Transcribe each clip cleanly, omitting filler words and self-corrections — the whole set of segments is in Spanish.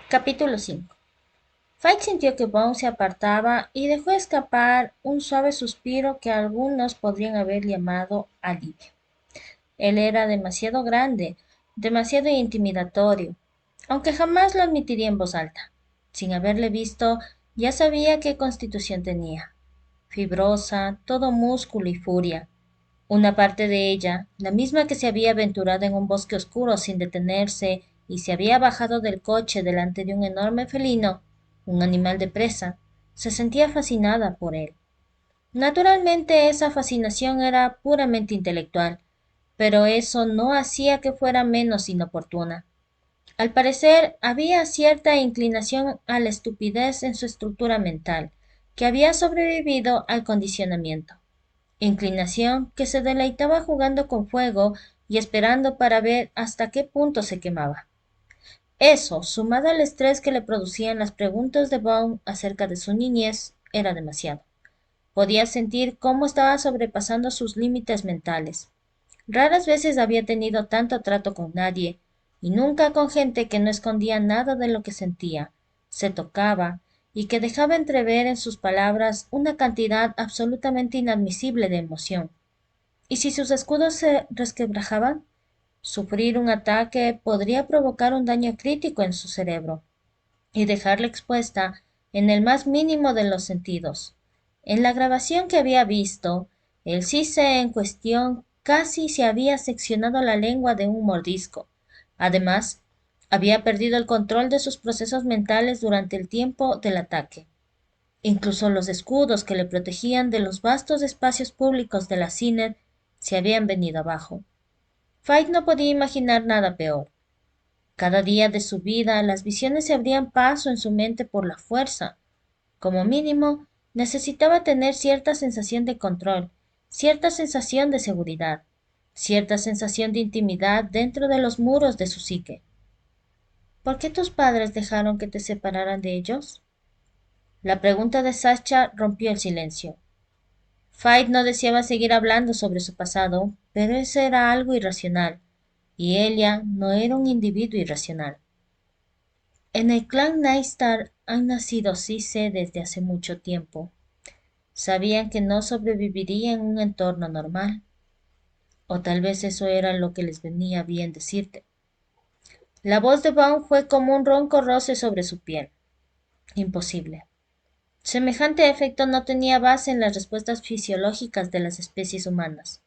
Capítulo 5. Fight sintió que Bones se apartaba y dejó escapar un suave suspiro que algunos podrían haber llamado alivio. Él era demasiado grande, demasiado intimidatorio, aunque jamás lo admitiría en voz alta. Sin haberle visto, ya sabía qué constitución tenía. Fibrosa, todo músculo y furia. Una parte de ella, la misma que se había aventurado en un bosque oscuro sin detenerse y se había bajado del coche delante de un enorme felino, un animal de presa, se sentía fascinada por él. Naturalmente esa fascinación era puramente intelectual, pero eso no hacía que fuera menos inoportuna. Al parecer había cierta inclinación a la estupidez en su estructura mental, que había sobrevivido al condicionamiento inclinación que se deleitaba jugando con fuego y esperando para ver hasta qué punto se quemaba. Eso, sumado al estrés que le producían las preguntas de Baum acerca de su niñez, era demasiado. Podía sentir cómo estaba sobrepasando sus límites mentales. Raras veces había tenido tanto trato con nadie, y nunca con gente que no escondía nada de lo que sentía, se tocaba, y que dejaba entrever en sus palabras una cantidad absolutamente inadmisible de emoción. ¿Y si sus escudos se resquebrajaban? Sufrir un ataque podría provocar un daño crítico en su cerebro y dejarla expuesta en el más mínimo de los sentidos. En la grabación que había visto, el Cise en cuestión casi se había seccionado la lengua de un mordisco. Además, había perdido el control de sus procesos mentales durante el tiempo del ataque. Incluso los escudos que le protegían de los vastos espacios públicos de la Ciner se habían venido abajo. Fight no podía imaginar nada peor. Cada día de su vida las visiones se abrían paso en su mente por la fuerza. Como mínimo, necesitaba tener cierta sensación de control, cierta sensación de seguridad, cierta sensación de intimidad dentro de los muros de su psique. ¿Por qué tus padres dejaron que te separaran de ellos? La pregunta de Sasha rompió el silencio. Fight no deseaba seguir hablando sobre su pasado, pero eso era algo irracional, y ella no era un individuo irracional. En el clan Nightstar han nacido Cise desde hace mucho tiempo. Sabían que no sobreviviría en un entorno normal, o tal vez eso era lo que les venía bien decirte. La voz de Vaughn fue como un ronco roce sobre su piel. Imposible. Semejante efecto no tenía base en las respuestas fisiológicas de las especies humanas.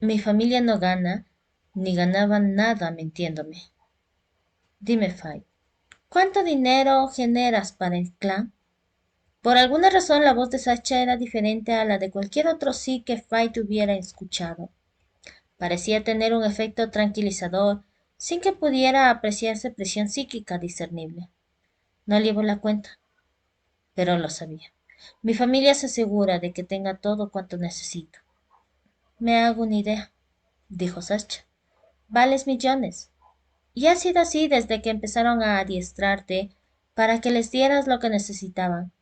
Mi familia no gana, ni ganaba nada mintiéndome. Dime, Fay, ¿cuánto dinero generas para el clan? Por alguna razón la voz de Sacha era diferente a la de cualquier otro sí que Fight hubiera escuchado. Parecía tener un efecto tranquilizador, sin que pudiera apreciarse presión psíquica discernible. No llevo la cuenta, pero lo sabía. Mi familia se asegura de que tenga todo cuanto necesito. Me hago una idea, dijo Sacha. Vales millones. Y ha sido así desde que empezaron a adiestrarte para que les dieras lo que necesitaban.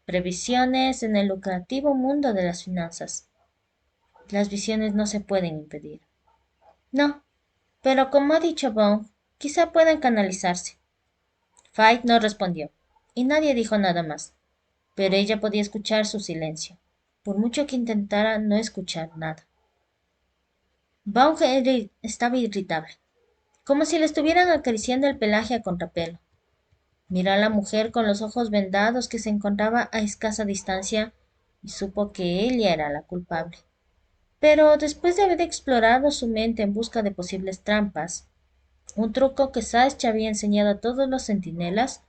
Previsiones en el lucrativo mundo de las finanzas. Las visiones no se pueden impedir. No, pero como ha dicho Bond, quizá puedan canalizarse. Fight no respondió, y nadie dijo nada más, pero ella podía escuchar su silencio, por mucho que intentara no escuchar nada. Bond estaba irritable, como si le estuvieran acariciando el pelaje a contrapelo. Miró a la mujer con los ojos vendados que se encontraba a escasa distancia y supo que ella era la culpable. Pero después de haber explorado su mente en busca de posibles trampas, un truco que Sasha había enseñado a todos los centinelas,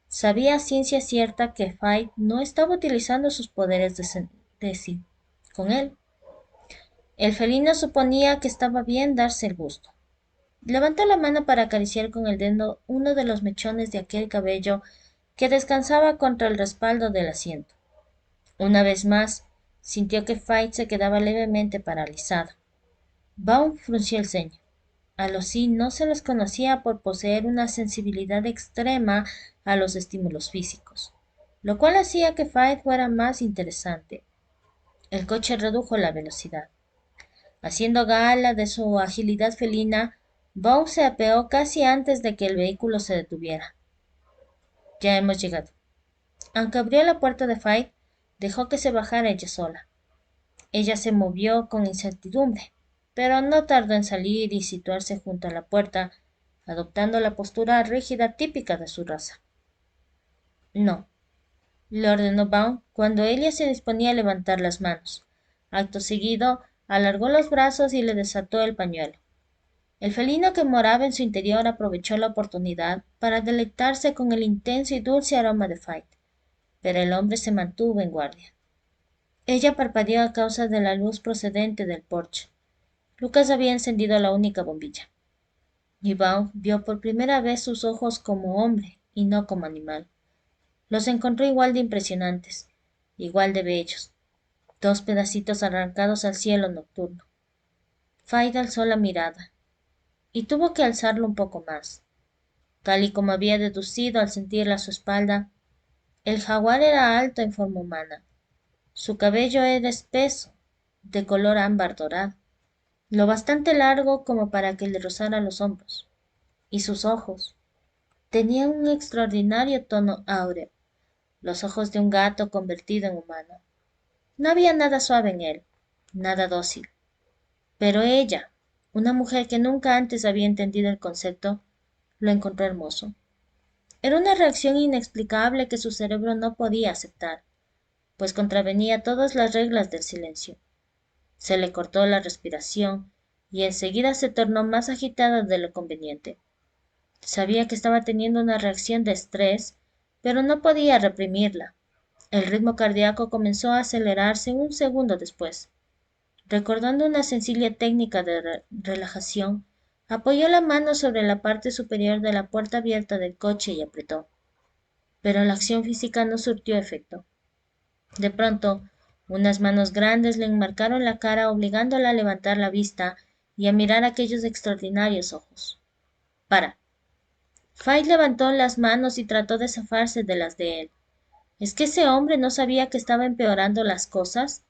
sabía a ciencia cierta que Fight no estaba utilizando sus poderes de sí con él. El felino suponía que estaba bien darse el gusto. Levantó la mano para acariciar con el dedo uno de los mechones de aquel cabello que descansaba contra el respaldo del asiento. Una vez más, sintió que Fight se quedaba levemente paralizado. Baum frunció el ceño. A los sí no se les conocía por poseer una sensibilidad extrema a los estímulos físicos, lo cual hacía que Fight fuera más interesante. El coche redujo la velocidad. Haciendo gala de su agilidad felina, Baum se apeó casi antes de que el vehículo se detuviera. Ya hemos llegado. Aunque abrió la puerta de Fight, dejó que se bajara ella sola. Ella se movió con incertidumbre, pero no tardó en salir y situarse junto a la puerta, adoptando la postura rígida típica de su raza. No, le ordenó Baum cuando ella se disponía a levantar las manos. Acto seguido, alargó los brazos y le desató el pañuelo. El felino que moraba en su interior aprovechó la oportunidad para deleitarse con el intenso y dulce aroma de Fight, pero el hombre se mantuvo en guardia. Ella parpadeó a causa de la luz procedente del porche. Lucas había encendido la única bombilla. Y Baum vio por primera vez sus ojos como hombre y no como animal. Los encontró igual de impresionantes, igual de bellos, dos pedacitos arrancados al cielo nocturno. Fight alzó la mirada, y tuvo que alzarlo un poco más. Tal y como había deducido al sentirla a su espalda, el jaguar era alto en forma humana. Su cabello era espeso, de color ámbar dorado, lo bastante largo como para que le rozara los hombros, y sus ojos tenían un extraordinario tono áureo, los ojos de un gato convertido en humano. No había nada suave en él, nada dócil, pero ella, una mujer que nunca antes había entendido el concepto, lo encontró hermoso. Era una reacción inexplicable que su cerebro no podía aceptar, pues contravenía todas las reglas del silencio. Se le cortó la respiración y enseguida se tornó más agitada de lo conveniente. Sabía que estaba teniendo una reacción de estrés, pero no podía reprimirla. El ritmo cardíaco comenzó a acelerarse un segundo después. Recordando una sencilla técnica de relajación, apoyó la mano sobre la parte superior de la puerta abierta del coche y apretó. Pero la acción física no surtió efecto. De pronto, unas manos grandes le enmarcaron la cara obligándola a levantar la vista y a mirar aquellos extraordinarios ojos. Para. Fight levantó las manos y trató de zafarse de las de él. ¿Es que ese hombre no sabía que estaba empeorando las cosas?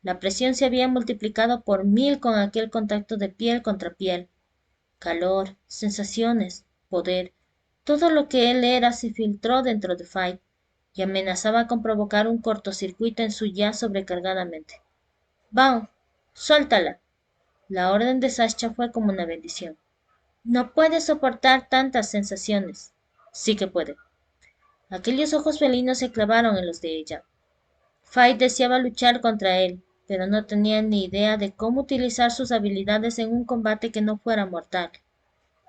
La presión se había multiplicado por 1000 con aquel contacto de piel contra piel. Calor, sensaciones, poder, todo lo que él era se filtró dentro de Fight y amenazaba con provocar un cortocircuito en su ya sobrecargada mente. Baum, suéltala. La orden de Sascha fue como una bendición. No puede soportar tantas sensaciones. Sí que puede. Aquellos ojos felinos se clavaron en los de ella. Fight deseaba luchar contra él, pero no tenía ni idea de cómo utilizar sus habilidades en un combate que no fuera mortal.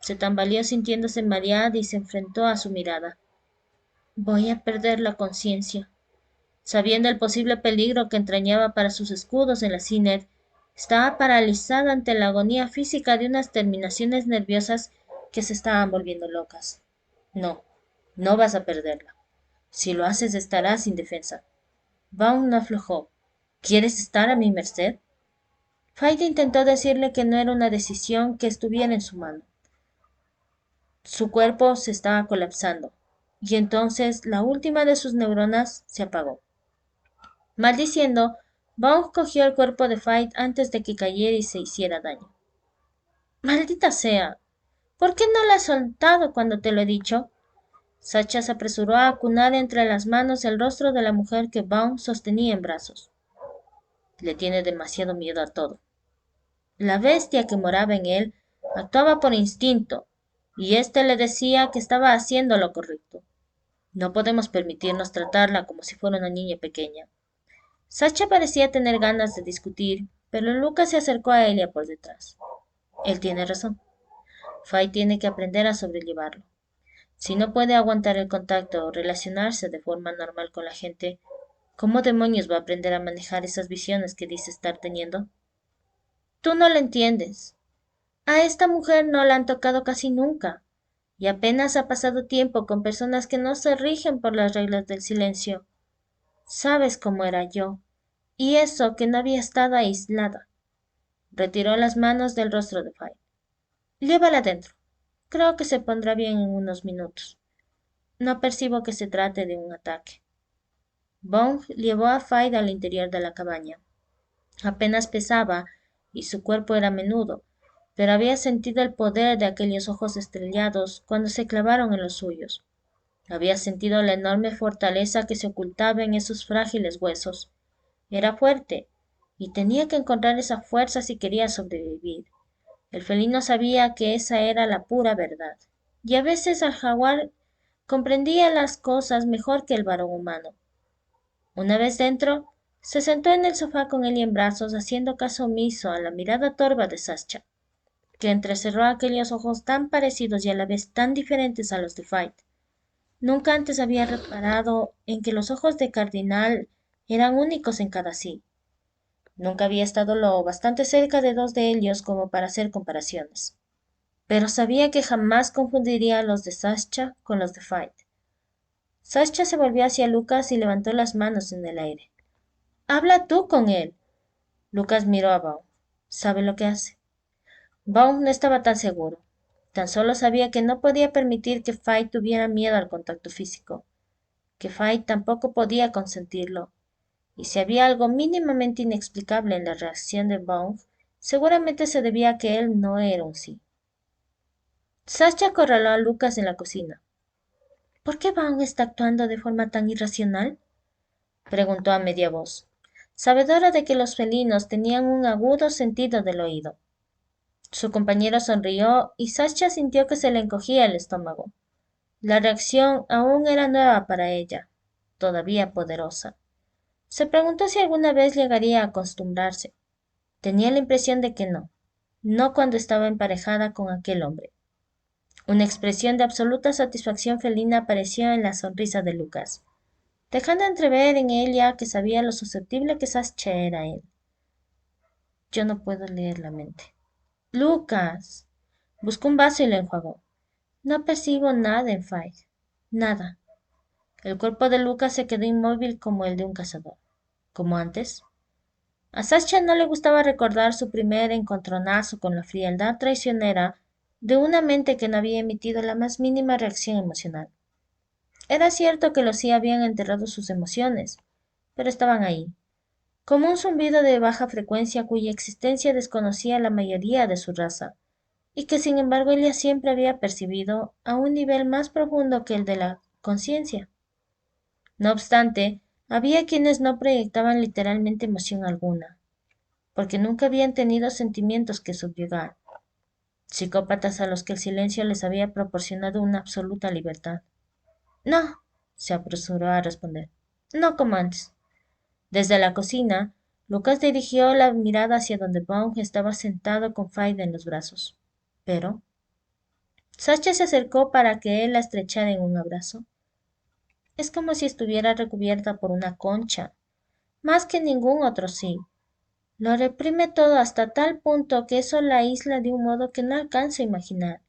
Se tambaleó sintiéndose mareada y se enfrentó a su mirada. Voy a perder la conciencia. Sabiendo el posible peligro que entrañaba para sus escudos en la Ciner, estaba paralizada ante la agonía física de unas terminaciones nerviosas que se estaban volviendo locas. No, no vas a perderla. Si lo haces estarás indefensa. Baum no aflojó. ¿Quieres estar a mi merced? Fight intentó decirle que no era una decisión que estuviera en su mano. Su cuerpo se estaba colapsando, y entonces la última de sus neuronas se apagó. Maldiciendo, Baum cogió el cuerpo de Fight antes de que cayera y se hiciera daño. ¡Maldita sea! ¿Por qué no la has soltado cuando te lo he dicho? Sacha se apresuró a acunar entre las manos el rostro de la mujer que Baum sostenía en brazos. Le tiene demasiado miedo a todo. La bestia que moraba en él actuaba por instinto, y éste le decía que estaba haciendo lo correcto. No podemos permitirnos tratarla como si fuera una niña pequeña. Sacha parecía tener ganas de discutir, pero Lucas se acercó a ella por detrás. Él tiene razón. Fay tiene que aprender a sobrellevarlo. Si no puede aguantar el contacto o relacionarse de forma normal con la gente, ¿cómo demonios va a aprender a manejar esas visiones que dice estar teniendo? Tú no lo entiendes. A esta mujer no la han tocado casi nunca, y apenas ha pasado tiempo con personas que no se rigen por las reglas del silencio. Sabes cómo era yo, y eso que no había estado aislada. Retiró las manos del rostro de Fay. Llévala dentro. Creo que se pondrá bien en unos minutos. No percibo que se trate de un ataque. Bong llevó a Fay al interior de la cabaña. Apenas pesaba, y su cuerpo era menudo, pero había sentido el poder de aquellos ojos estrellados cuando se clavaron en los suyos. Había sentido la enorme fortaleza que se ocultaba en esos frágiles huesos. Era fuerte, y tenía que encontrar esa fuerza si quería sobrevivir. El felino sabía que esa era la pura verdad, y a veces el jaguar comprendía las cosas mejor que el varón humano. Una vez dentro, se sentó en el sofá con Ellie en brazos, haciendo caso omiso a la mirada torva de Sascha, que entrecerró aquellos ojos tan parecidos y a la vez tan diferentes a los de Fight. Nunca antes había reparado en que los ojos de Cardinal eran únicos en cada sí. Nunca había estado lo bastante cerca de dos de ellos como para hacer comparaciones. Pero sabía que jamás confundiría a los de Sascha con los de Fight. Sascha se volvió hacia Lucas y levantó las manos en el aire. «Habla tú con él». Lucas miró a Baum. «¿Sabe lo que hace?» Baum no estaba tan seguro. Tan solo sabía que no podía permitir que Fight tuviera miedo al contacto físico, que Fight tampoco podía consentirlo, y si había algo mínimamente inexplicable en la reacción de Baum, seguramente se debía a que él no era un sí. Sascha acorraló a Lucas en la cocina. «¿Por qué Baum está actuando de forma tan irracional?», preguntó a media voz, sabedora de que los felinos tenían un agudo sentido del oído. Su compañero sonrió y Sascha sintió que se le encogía el estómago. La reacción aún era nueva para ella, todavía poderosa. Se preguntó si alguna vez llegaría a acostumbrarse. Tenía la impresión de que no, no cuando estaba emparejada con aquel hombre. Una expresión de absoluta satisfacción felina apareció en la sonrisa de Lucas, dejando entrever en ella que sabía lo susceptible que Sascha era a él. «Yo no puedo leer la mente». «Lucas». Buscó un vaso y lo enjuagó. «No percibo nada en Fight. Nada». El cuerpo de Lucas se quedó inmóvil como el de un cazador. ¿Como antes? A Sascha no le gustaba recordar su primer encontronazo con la frialdad traicionera de una mente que no había emitido la más mínima reacción emocional. Era cierto que los sí habían enterrado sus emociones, pero estaban ahí, como un zumbido de baja frecuencia cuya existencia desconocía la mayoría de su raza, y que sin embargo ella siempre había percibido a un nivel más profundo que el de la conciencia. No obstante, había quienes no proyectaban literalmente emoción alguna, porque nunca habían tenido sentimientos que subyugar, psicópatas a los que el silencio les había proporcionado una absoluta libertad. «No», se apresuró a responder, «no como antes». Desde la cocina, Lucas dirigió la mirada hacia donde Baum estaba sentado con Faida en los brazos. Pero Sascha se acercó para que él la estrechara en un abrazo. Es como si estuviera recubierta por una concha, más que ningún otro sí. Lo reprime todo hasta tal punto que eso la aísla de un modo que no alcanza a imaginar.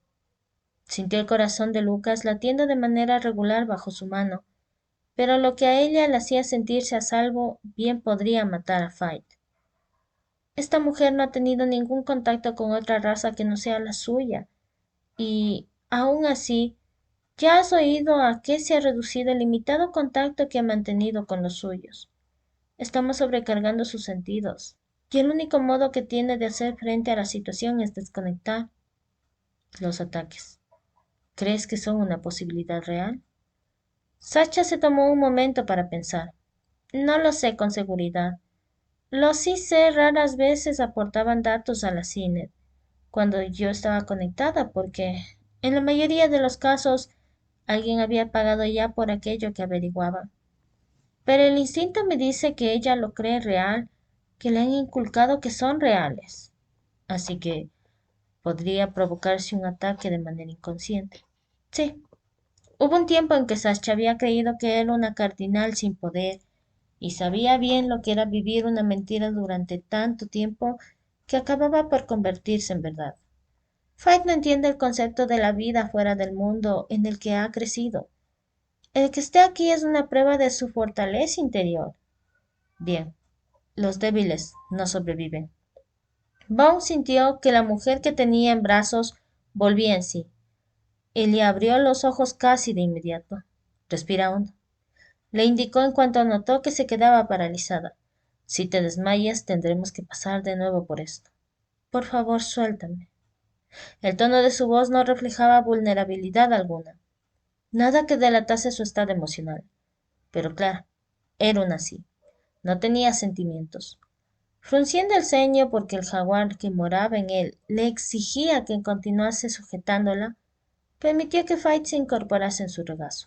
Sintió el corazón de Lucas latiendo de manera regular bajo su mano, pero lo que a ella le hacía sentirse a salvo bien podría matar a Fight. Esta mujer no ha tenido ningún contacto con otra raza que no sea la suya, y, aun así, ya has oído a qué se ha reducido el limitado contacto que ha mantenido con los suyos. Estamos sobrecargando sus sentidos, y el único modo que tiene de hacer frente a la situación es desconectar los ataques. ¿Crees que son una posibilidad real? Sacha se tomó un momento para pensar. No lo sé con seguridad. Los sí sé raras veces aportaban datos a la CINET cuando yo estaba conectada, porque en la mayoría de los casos alguien había pagado ya por aquello que averiguaba. Pero el instinto me dice que ella lo cree real, que le han inculcado que son reales. Así que podría provocarse un ataque de manera inconsciente. Sí, hubo un tiempo en que Sascha había creído que era una cardinal sin poder y sabía bien lo que era vivir una mentira durante tanto tiempo que acababa por convertirse en verdad. Fight no entiende el concepto de la vida fuera del mundo en el que ha crecido. El que esté aquí es una prueba de su fortaleza interior. Bien, los débiles no sobreviven. Baum sintió que la mujer que tenía en brazos volvía en sí. Él le abrió los ojos casi de inmediato. «Respira hondo», le indicó en cuanto notó que se quedaba paralizada. «Si te desmayas, tendremos que pasar de nuevo por esto. Por favor, suéltame». El tono de su voz no reflejaba vulnerabilidad alguna. Nada que delatase su estado emocional. Pero claro, era una sí. No tenía sentimientos. Frunciendo el ceño porque el jaguar que moraba en él le exigía que continuase sujetándola, permitió que Fight se incorporase en su regazo.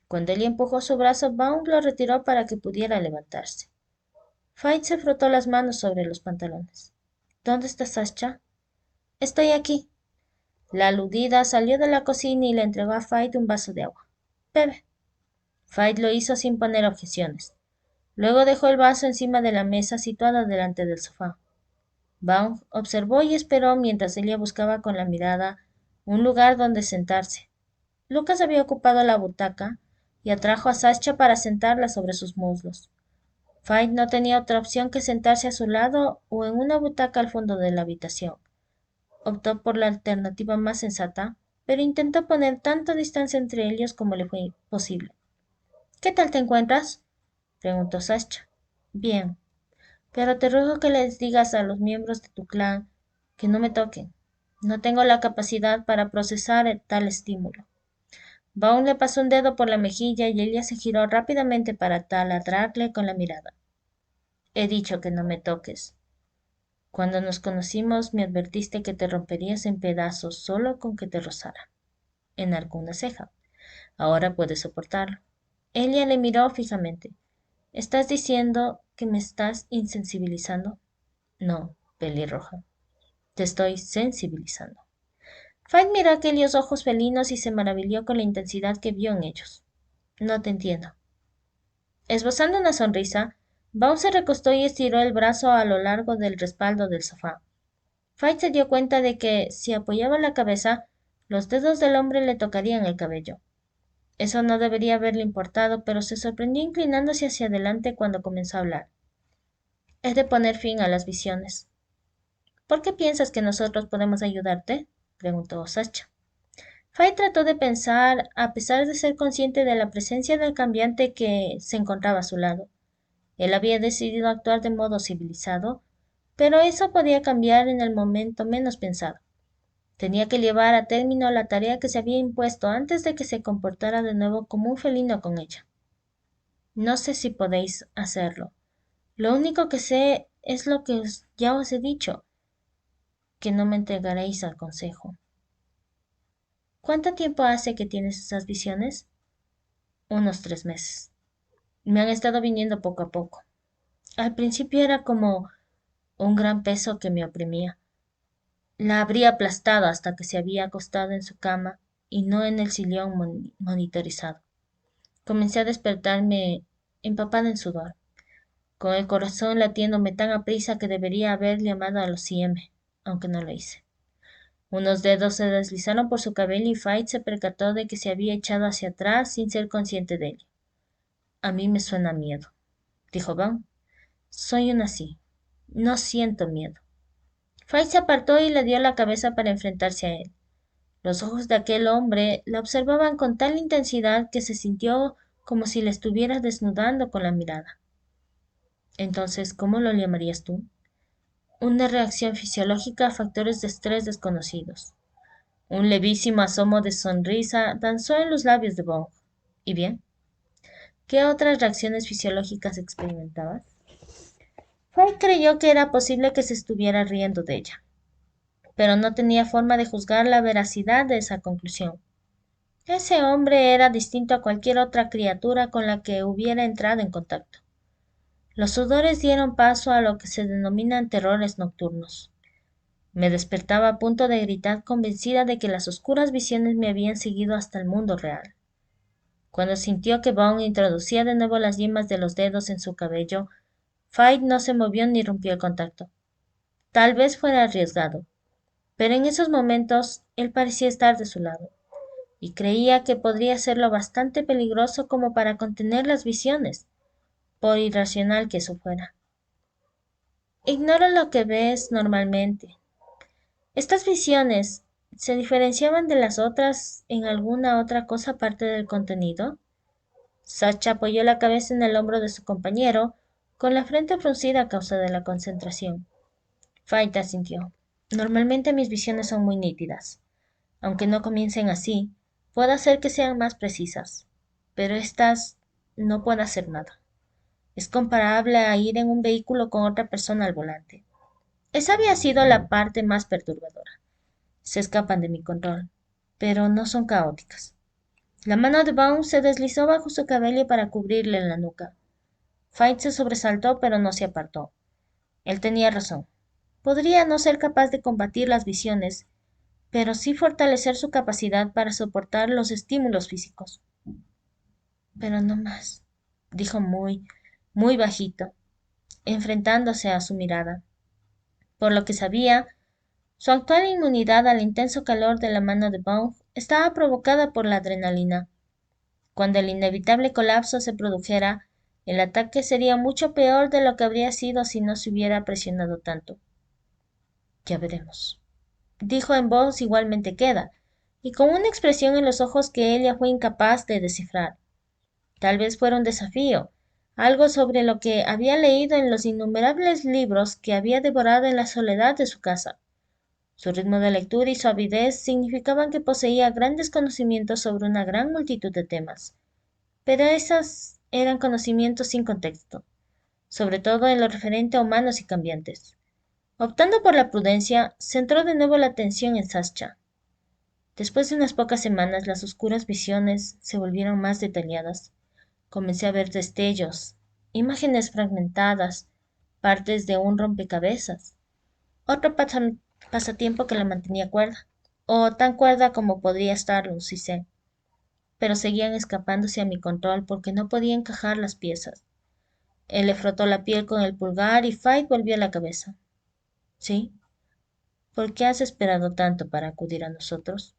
Cuando él empujó su brazo, Baum lo retiró para que pudiera levantarse. Fight se frotó las manos sobre los pantalones. ¿Dónde está Sascha? Estoy aquí. La aludida salió de la cocina y le entregó a Fight un vaso de agua. Bebe. Fight lo hizo sin poner objeciones. Luego dejó el vaso encima de la mesa situada delante del sofá. Baum observó y esperó mientras ella buscaba con la mirada un lugar donde sentarse. Lucas había ocupado la butaca y atrajo a Sascha para sentarla sobre sus muslos. Fight no tenía otra opción que sentarse a su lado o en una butaca al fondo de la habitación. Optó por la alternativa más sensata, pero intentó poner tanta distancia entre ellos como le fue posible. ¿Qué tal te encuentras? Preguntó Sascha. Bien, pero te ruego que les digas a los miembros de tu clan que no me toquen. No tengo la capacidad para procesar tal estímulo. Baum le pasó un dedo por la mejilla y ella se giró rápidamente para taladrarle con la mirada. He dicho que no me toques. Cuando nos conocimos me advertiste que te romperías en pedazos solo con que te rozara. Enarcó una ceja. Ahora puedes soportarlo. Ella le miró fijamente. ¿Estás diciendo que me estás insensibilizando? No, pelirroja. Te estoy sensibilizando. Fight miró aquellos ojos felinos y se maravilló con la intensidad que vio en ellos. No te entiendo. Esbozando una sonrisa, Baum se recostó y estiró el brazo a lo largo del respaldo del sofá. Fight se dio cuenta de que, si apoyaba la cabeza, los dedos del hombre le tocarían el cabello. Eso no debería haberle importado, pero se sorprendió inclinándose hacia adelante cuando comenzó a hablar. He de poner fin a las visiones. ¿Por qué piensas que nosotros podemos ayudarte? Preguntó Sacha. Fay trató de pensar, a pesar de ser consciente de la presencia del cambiante que se encontraba a su lado. Él había decidido actuar de modo civilizado, pero eso podía cambiar en el momento menos pensado. Tenía que llevar a término la tarea que se había impuesto antes de que se comportara de nuevo como un felino con ella. No sé si podéis hacerlo. Lo único que sé es lo que ya os he dicho, que no me entregaréis al consejo. ¿Cuánto tiempo hace que tienes esas visiones? Unos 3 meses. Me han estado viniendo poco a poco. Al principio era como un gran peso que me oprimía. La habría aplastado hasta que se había acostado en su cama y no en el sillón monitorizado. Comencé a despertarme empapada en sudor, con el corazón latiéndome tan aprisa que debería haber llamado a los CM, aunque no lo hice. Unos dedos se deslizaron por su cabello y Fight se percató de que se había echado hacia atrás sin ser consciente de ello. A mí me suena miedo, dijo Van. Soy una así. No siento miedo. Fight se apartó y le dio la cabeza para enfrentarse a él. Los ojos de aquel hombre la observaban con tal intensidad que se sintió como si le estuviera desnudando con la mirada. Entonces, ¿cómo lo llamarías tú? Una reacción fisiológica a factores de estrés desconocidos. Un levísimo asomo de sonrisa danzó en los labios de Bong. ¿Y bien? ¿Qué otras reacciones fisiológicas experimentabas? Fay creyó que era posible que se estuviera riendo de ella, pero no tenía forma de juzgar la veracidad de esa conclusión. Ese hombre era distinto a cualquier otra criatura con la que hubiera entrado en contacto. Los sudores dieron paso a lo que se denominan terrores nocturnos. Me despertaba a punto de gritar convencida de que las oscuras visiones me habían seguido hasta el mundo real. Cuando sintió que Bond introducía de nuevo las yemas de los dedos en su cabello, Fight no se movió ni rompió el contacto. Tal vez fuera arriesgado, pero en esos momentos él parecía estar de su lado, y creía que podría ser lo bastante peligroso como para contener las visiones, por irracional que eso fuera. Ignoro lo que ves normalmente. Estas visiones se diferenciaban de las otras en alguna otra cosa aparte del contenido. Sacha apoyó la cabeza en el hombro de su compañero, con la frente fruncida a causa de la concentración. Faita sintió. Normalmente mis visiones son muy nítidas. Aunque no comiencen así, Puedo hacer que sean más precisas, pero estas no puedo hacer nada. Es comparable a ir en un vehículo con otra persona al volante. Esa había sido la parte más perturbadora. Se escapan de mi control, pero no son caóticas. La mano de Bones se deslizó bajo su cabello para cubrirle la nuca. Fight se sobresaltó, pero no se apartó. Él tenía razón. Podría no ser capaz de combatir las visiones, pero sí fortalecer su capacidad para soportar los estímulos físicos. Pero no más, dijo muy bajito, enfrentándose a su mirada. Por lo que sabía, su actual inmunidad al intenso calor de la mano de Bond estaba provocada por la adrenalina. Cuando el inevitable colapso se produjera, el ataque sería mucho peor de lo que habría sido si no se hubiera presionado tanto. Ya veremos, dijo en voz igualmente queda, y con una expresión en los ojos que ella fue incapaz de descifrar. Tal vez fuera un desafío, algo sobre lo que había leído en los innumerables libros que había devorado en la soledad de su casa. Su ritmo de lectura y su avidez significaban que poseía grandes conocimientos sobre una gran multitud de temas, pero esos eran conocimientos sin contexto, sobre todo en lo referente a humanos y cambiantes. Optando por la prudencia, centró de nuevo la atención en Sascha. Después de unas pocas semanas, las oscuras visiones se volvieron más detalladas. Comencé a ver destellos, imágenes fragmentadas, partes de un rompecabezas. Otro pasatiempo que la mantenía cuerda, o tan cuerda como podría estarlo, sí sé, pero seguían escapándose a mi control porque no podía encajar las piezas. Él le frotó la piel con el pulgar y Fight volvió la cabeza. ¿Sí? ¿Por qué has esperado tanto para acudir a nosotros?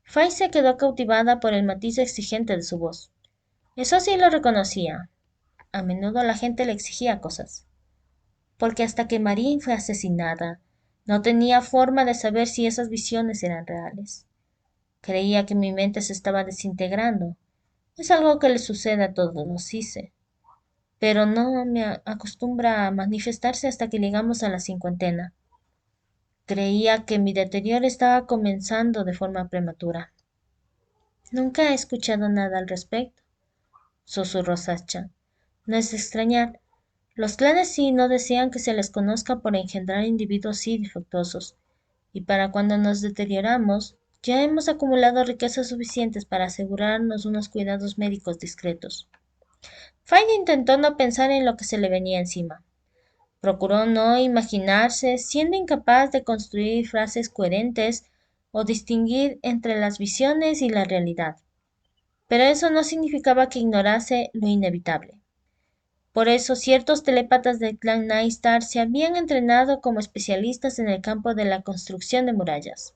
Fight se quedó cautivada por el matiz exigente de su voz. Eso sí lo reconocía. A menudo la gente le exigía cosas. Porque hasta que Marín fue asesinada, no tenía forma de saber si esas visiones eran reales. Creía que mi mente se estaba desintegrando. Es algo que le sucede a todos los CISE, pero no me acostumbra a manifestarse hasta que llegamos a la cincuentena. Creía que mi deterioro estaba comenzando de forma prematura. Nunca he escuchado nada al respecto, susurró Sacha. No es de extrañar. Los clanes sí no desean que se les conozca por engendrar individuos sí defectuosos, y para cuando nos deterioramos, ya hemos acumulado riquezas suficientes para asegurarnos unos cuidados médicos discretos. Fine intentó no pensar en lo que se le venía encima. Procuró no imaginarse siendo incapaz de construir frases coherentes o distinguir entre las visiones y la realidad. Pero eso no significaba que ignorase lo inevitable. Por eso ciertos telépatas del clan Nightstar se habían entrenado como especialistas en el campo de la construcción de murallas.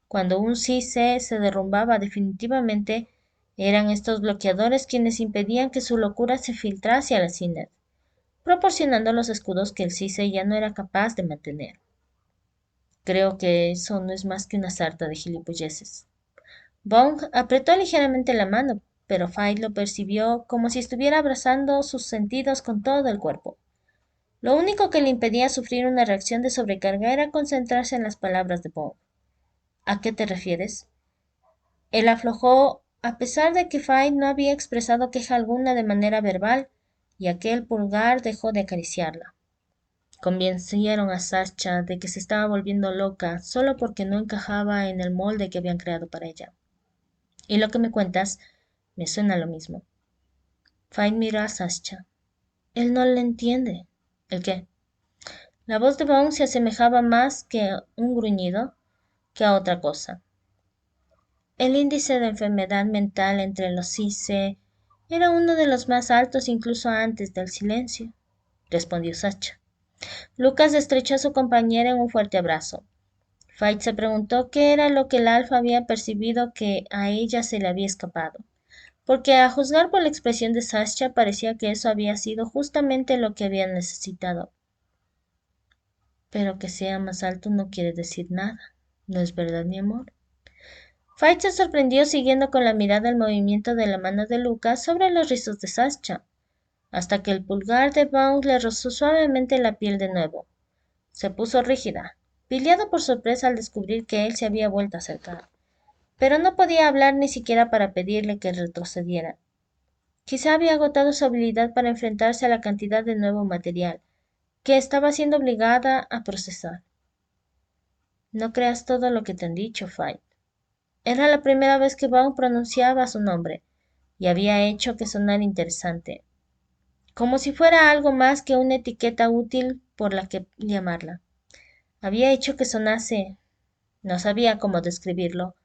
Cuando un CIC se derrumbaba definitivamente, eran estos bloqueadores quienes impedían que su locura se filtrase a la CINET, proporcionando los escudos que el CIC ya no era capaz de mantener. Creo que eso no es más que una sarta de gilipolleces. Bong apretó ligeramente la mano, pero Fight lo percibió como si estuviera abrazando sus sentidos con todo el cuerpo. Lo único que le impedía sufrir una reacción de sobrecarga era concentrarse en las palabras de Bong. ¿A qué te refieres? Él aflojó, a pesar de que Fight no había expresado queja alguna de manera verbal, y aquel pulgar dejó de acariciarla. Convencieron a Sascha de que se estaba volviendo loca solo porque no encajaba en el molde que habían creado para ella. Y lo que me cuentas me suena lo mismo. Fight miró a Sascha. Él no le entiende. ¿El qué? La voz de Bond se asemejaba más que un gruñido que a otra cosa. El índice de enfermedad mental entre los CICE era uno de los más altos incluso antes del silencio, respondió Sacha. Lucas estrechó a su compañera en un fuerte abrazo. Fight se preguntó qué era lo que el Alfa había percibido que a ella se le había escapado, porque a juzgar por la expresión de Sascha parecía que eso había sido justamente lo que había necesitado. Pero que sea más alto no quiere decir nada, ¿no es verdad, mi amor? Fight se sorprendió siguiendo con la mirada el movimiento de la mano de Lucas sobre los rizos de Sascha, hasta que el pulgar de Bond le rozó suavemente la piel de nuevo. Se puso rígida, piliado por sorpresa al descubrir que él se había vuelto a acercar. pero no podía hablar ni siquiera para pedirle que retrocediera. Quizá había agotado su habilidad para enfrentarse a la cantidad de nuevo material que estaba siendo obligada a procesar. No creas todo lo que te han dicho, Fight. Era la primera vez que Vaughn pronunciaba su nombre, y había hecho que sonara interesante, como si fuera algo más que una etiqueta útil por la que llamarla. Había hecho que sonase, no sabía cómo describirlo,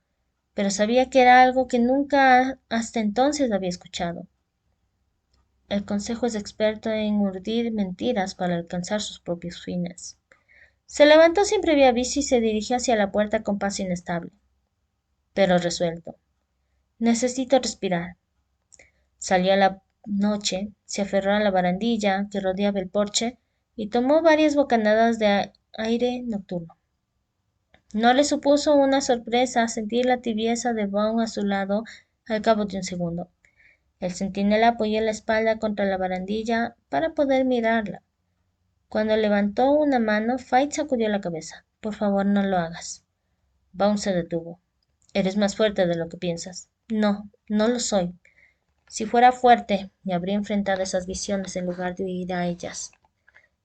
pero sabía que era algo que nunca hasta entonces había escuchado. El consejo es experto en urdir mentiras para alcanzar sus propios fines. Se levantó sin previo aviso y se dirigió hacia la puerta con paso inestable, pero resuelto. Necesito respirar. Salió a la noche, se aferró a la barandilla que rodeaba el porche y tomó varias bocanadas de aire nocturno. No le supuso una sorpresa sentir la tibieza de Vaughn a su lado al cabo de un segundo. El centinela apoyó la espalda contra la barandilla para poder mirarla. Cuando levantó una mano, Fight sacudió la cabeza. Por favor, no lo hagas. Vaughn se detuvo. Eres más fuerte de lo que piensas. No, no lo soy. Si fuera fuerte, me habría enfrentado a esas visiones en lugar de huir a ellas.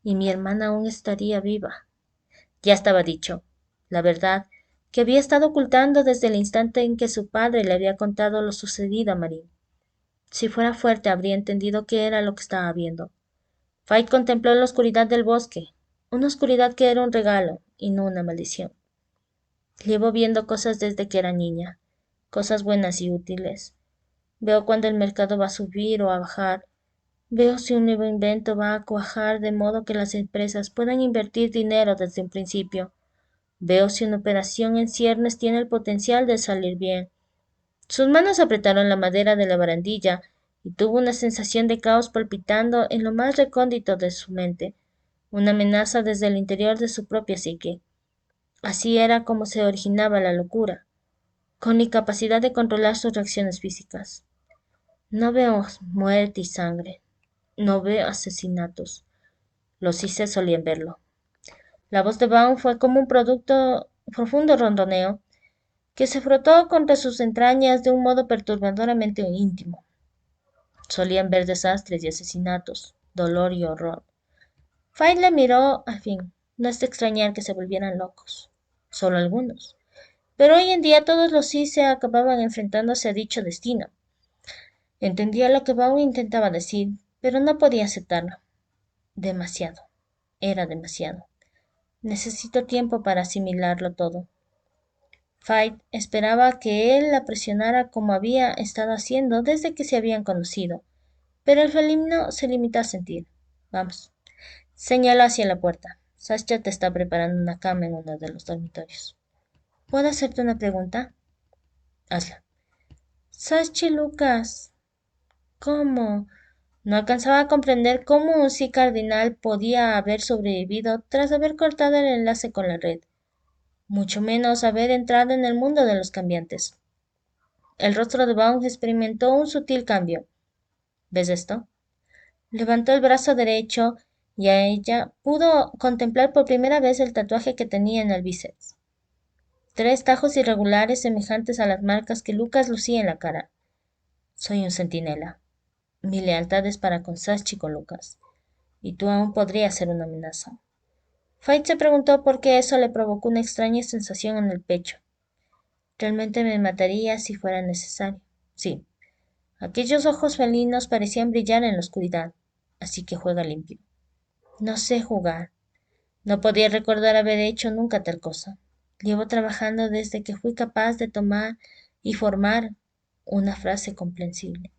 Y mi hermana aún estaría viva. Ya estaba dicho. La verdad, que había estado ocultando desde el instante en que su padre le había contado lo sucedido a Marín. Si fuera fuerte, habría entendido qué era lo que estaba viendo. Fight contempló la oscuridad del bosque, una oscuridad que era un regalo y no una maldición. Llevo viendo cosas desde que era niña, cosas buenas y útiles. Veo cuando el mercado va a subir o a bajar. Veo si un nuevo invento va a cuajar de modo que las empresas puedan invertir dinero desde un principio. Veo si una operación en ciernes tiene el potencial de salir bien. Sus manos apretaron la madera de la barandilla y tuvo una sensación de caos palpitando en lo más recóndito de su mente, una amenaza desde el interior de su propia psique. Así era como se originaba la locura, con incapacidad de controlar sus reacciones físicas. No veo muerte y sangre, no veo asesinatos. Los Cises solían verlo. La voz de Vaughn fue como un profundo rondoneo que se frotó contra sus entrañas de un modo perturbadoramente íntimo. Solían ver desastres y asesinatos, dolor y horror. Fight le miró al fin. No es de extrañar que se volvieran locos. Solo algunos. Pero hoy en día todos los Cise acababan enfrentándose a dicho destino. Entendía lo que Vaughn intentaba decir, pero no podía aceptarlo. Demasiado. Era demasiado. Necesito tiempo para asimilarlo todo. Fight esperaba que él la presionara como había estado haciendo desde que se habían conocido, pero el felino se limitó a sentir. Vamos. Señaló hacia la puerta. Sasha te está preparando una cama en uno de los dormitorios. ¿Puedo hacerte una pregunta? Hazla. Sachi Lucas. ¿Cómo? No alcanzaba a comprender cómo un sí cardinal podía haber sobrevivido tras haber cortado el enlace con la red, mucho menos haber entrado en el mundo de los cambiantes. El rostro de Vaughn experimentó un sutil cambio. ¿Ves esto? Levantó el brazo derecho y a ella pudo contemplar por primera vez el tatuaje que tenía en el bíceps. 3 tajos irregulares semejantes a las marcas que Lucas lucía en la cara. Soy un centinela. Mi lealtad es para con Sachi y con Lucas. Y tú aún podrías ser una amenaza. Fight se preguntó por qué eso le provocó una extraña sensación en el pecho. Realmente me mataría si fuera necesario. Sí. Aquellos ojos felinos parecían brillar en la oscuridad, así que juega limpio. No sé jugar. No podía recordar haber hecho nunca tal cosa. Llevo trabajando desde que fui capaz de tomar y formar una frase comprensible.